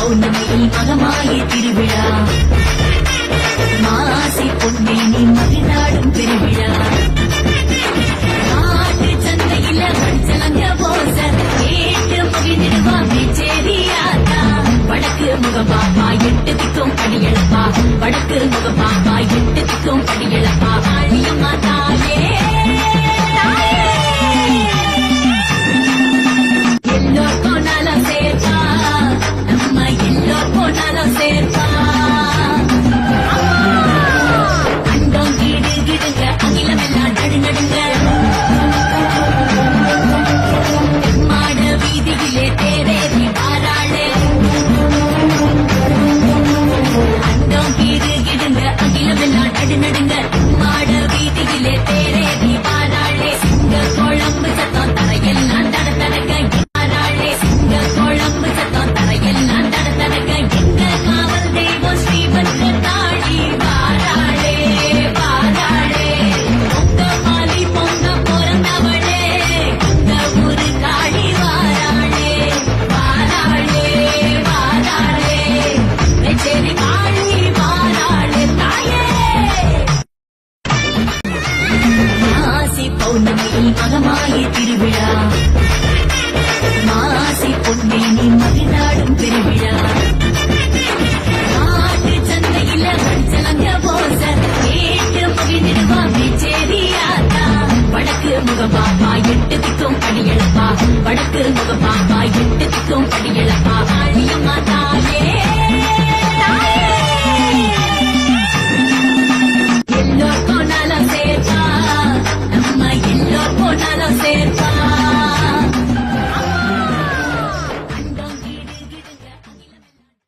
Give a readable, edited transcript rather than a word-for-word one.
பௌர்ணமியில் மகமாயி திருவிழா மாசி பொன்னேனி மகிழ்நாடும் பெருவிழா நாட்டு சந்தையில மஞ்சளங்க போச கேட்டு மகிழ்ந்திடுவா மேச்சேரியாத்தா வடக்கு முகபாப்பா எட்டு திக்கும் படியளப்பா வடக்கு முகபாப்பா எட்டு திக்கும் படியளப்பா ஆழியம்மா தாயே எல்லோருக்கும் நலம் சேர்ப்பா நம்ம எல்லோருக்கும் நலம் சேர்ப்பா அண்டம் கீடு கிடுங்க அகிலமெல்லாம் நடுநடுங்க மாட வீதியிலே தேரேறி வாராளே அண்டம் கீடு கிடுங்க அகிலமெல்லாம் நடுநடுங்க மாட வீதியிலே தேரேறி வாராளே சிங்க குழம்பு சத்தம் தரையெல்லாம் தட தடங்க குழம்பு சத்தம் தரையெல்லாம் தட தடங்க எங்க காவல் தெய்வம் ஸ்ரீவந்த தாடி வாராளே வாராளே பொங்க மாலி பொங்க பிறந்தவளே இந்த ஊரு காடி வாராளே வாராளே வாராளே மேச்சேரி காளி வாராளே தாயே மாசி பௌர்ணமியில் மகமாயி திருவிழா மாசி பொன்னேனி மகிழ்நாடும் பெருவிழா நாட்டு சந்தையில மஞ்சளங்க போச கேட்டு மகிழ்ந்திடுவா மேச்சேரியாத்தா வடக்கு முகபாப்பா எட்டு திக்கும் படியளப்பா வடக்கு முகபாப்பா எட்டு திக்கும் படி